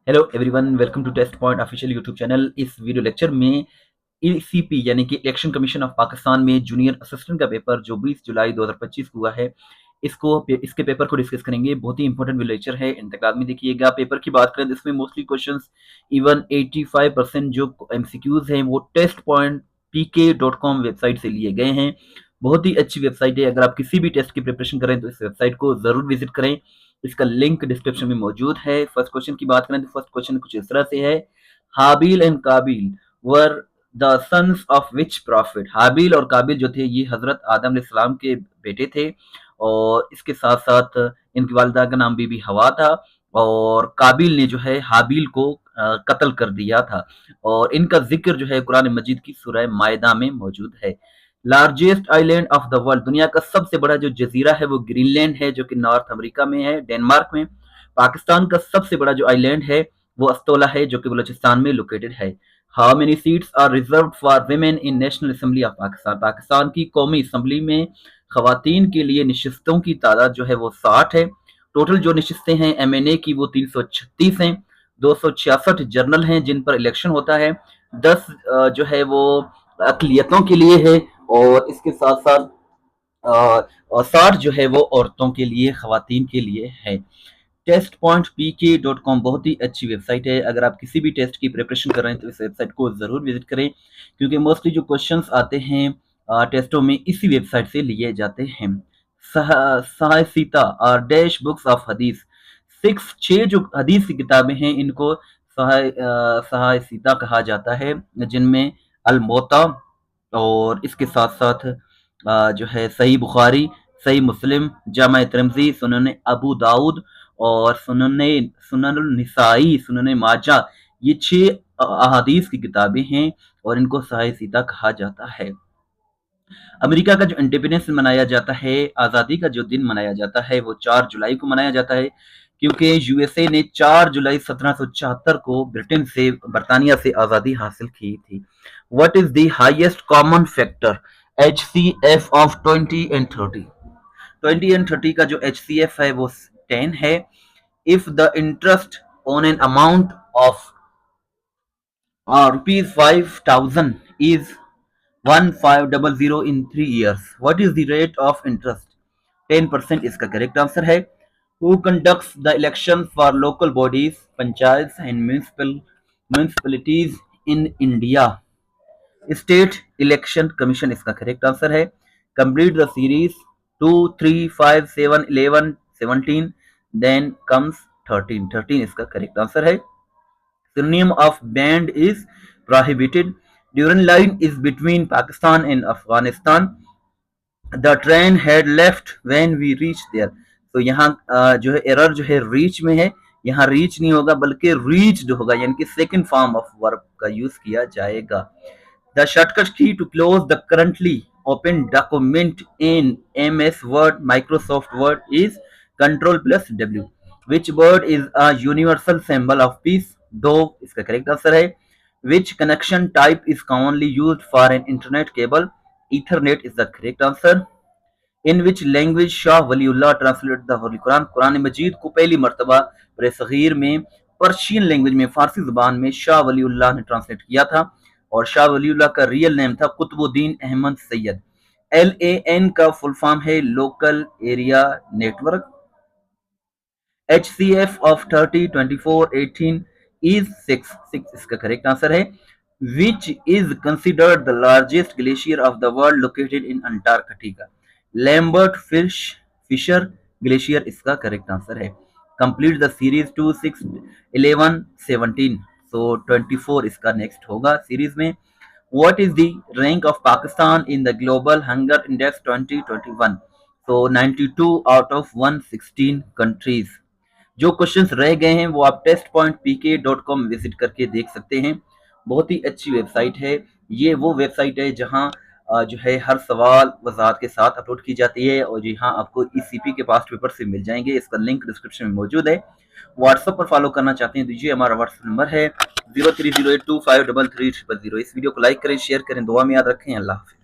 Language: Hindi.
Hello everyone, welcome to Test Point official YouTube channel. इस वीडियो लेक्चर में ईसीपी यानी कि इलेक्शन कमीशन ऑफ पाकिस्तान में जूनियर असिस्टेंट का पेपर जो 20 जुलाई 2025 को हुआ है, इसके पेपर को डिस्कस करेंगे। बहुत ही इंपॉर्टेंट वीडियो लेक्चर है, इंतकाद में देखिएगा। पेपर की बात करें तो इसमें मोस्टली क्वेश्चंस इवन 85% जो एमसीक्यूज हैं वो टेस्ट पॉइंट pk.com वेबसाइट से लिए गए हैं। बहुत ही अच्छी वेबसाइट है। अगर आप किसी भी टेस्ट की प्रिपरेशन करें तो इस वेबसाइट को जरूर विजिट करें। इसका लिंक डिस्क्रिप्शन में मौजूद है। फर्स्ट क्वेश्चन की बात करें तो फर्स्ट क्वेश्चन कुछ इस तरह से है, Habil and Kabil were the sons of which prophet. Habil और काबिल जो थे ये हजरत आदम अलैहिस्सलाम के बेटे थे, और इसके साथ साथ इनकी वालिदा का नाम बीबी हवा था, और काबिल ने जो है हाबिल को कत्ल कर दिया था, और इनका जिक्र जो है कुरान मजीद की सूरह मायदा में मौजूद है। Largest island of the world, दुनिया का सबसे बड़ा जो जजीरा है वो ग्रीनलैंड है, जो कि नॉर्थ अमेरिका में है, डेनमार्क में। पाकिस्तान का सबसे बड़ा जो आइलैंड है वो अस्तोला है, जो कि बलूचिस्तान में लोकेटेड है। How many seats are reserved for women in National Assembly of Pakistan. Pakistan की कौमी असम्बली में खवातीन के लिए नशिस्तों की तादाद जो है वो 60 है। टोटल जो नशिस्तें हैं एमएनए की वो 336 हैं। 266 जर्नल हैं जिन पर इलेक्शन होता है। 10 जो है वो अकलियतों के लिए है, और इसके साथ साथ 60 जो है वो औरतों के लिए, खवातीन के लिए है। टेस्ट पॉइंट pk.com बहुत ही अच्छी वेबसाइट है। अगर आप किसी भी टेस्ट की प्रिपरेशन कर रहे हैं तो इस वेबसाइट को जरूर विजिट करें, क्योंकि मोस्टली जो क्वेश्चंस आते हैं टेस्टों में इसी वेबसाइट से लिए जाते हैं। साहसीता और डैश बुक्स ऑफ हदीस, 6 जो हदीस की किताबें हैं इनको साहसीता कहा जाता है, जिनमें अल मोता, और इसके साथ साथ जो है सही बुखारी, सही मुस्लिम, जामा तिरमिज़ी, सुनन अबू दाऊद और सुनन निसाई, सुनन माजा, ये 6 अहादीस की किताबें हैं, और इनको सही सीता कहा जाता है। अमेरिका का जो इंडिपेंडेंस मनाया जाता है, आज़ादी का जो दिन मनाया जाता है, वो 4 जुलाई को मनाया जाता है, क्योंकि यूएसए ने 4 जुलाई 1774 को बरतानिया से आज़ादी हासिल की थी। What is the highest common factor HCF of 20 and 30। 20 and 30 का जो HCF है वो 10 है। If the interest on an amount of rupees 5000 is 1500 in 3 years, what is the rate of interest? 10% इसका करेक्ट आंसर है। Who conducts the election for local bodies, panchayats and municipalities in India? State Election Commission इसका करेक्ट आंसर है। Complete the series 2, 3, 5, 7, 11, 17, then comes 13. 13 इसका करेक्ट आंसर है। Synonym of banned is prohibited. Duran line is between Pakistan and Afghanistan. The train had left when we reached there. तो यहाँ जो है एरर जो है रीच में है, यहाँ रीच नहीं होगा बल्कि रीच्ड होगा, यानी कि सेकंड फॉर्म ऑफ वर्ब का यूज किया जाएगा। The shortcut key to close the currently open document in MS Word, Microsoft Word is Ctrl+W. Which word is a universal symbol of peace? Dove इसका करेक्ट आंसर है। Which connection type is commonly used for an internet cable? Ethernet is the correct answer. In which language Shah Waliullah translated the Holy Quran? Quran मजीद को पहली मर्तबा बरसगीर में पर्शियन लैंग्वेज में, फारसी जुबान में शाह वलीउल्लाह ने ट्रांसलेट किया था, और शाह वलीउल्लाह का रियल नेम था कुतुबुद्दीन अहमद सैयद। LAN का फुल फॉर्म है local area network. HCF of 30, 24, 18 is 6. 6 इसका करेक्ट आंसर है। Which is considered the largest glacier of the world located in Antarctica? Lambert Fisher Glacier इसका करेक्ट आंसर है। Complete the series 2, 6, 11, 17. So 24 इसका नेक्स्ट होगा सीरीज में। What is the rank of Pakistan in the Global Hunger Index 2021? So 92 out of 116 countries. जो क्वेश्चंस रह गए हैं वो आप test.pk.com विजिट करके देख सकते हैं। बहुत ही अच्छी वेबसाइट है। ये वो वेबसाइट है जहां जो है हर सवाल वजाहत के साथ अपलोड की जाती है, और यहाँ आपको ईसीपी के पास्ट पेपर से मिल जाएंगे। इसका लिंक डिस्क्रिप्शन में मौजूद है। व्हाट्सएप पर फॉलो करना चाहते हैं दीजिए, हमारा व्हाट्सएप नंबर है 0308253300। इस वीडियो को लाइक करें, शेयर करें, दुआ में याद रखें। अल्लाह हाफिज़।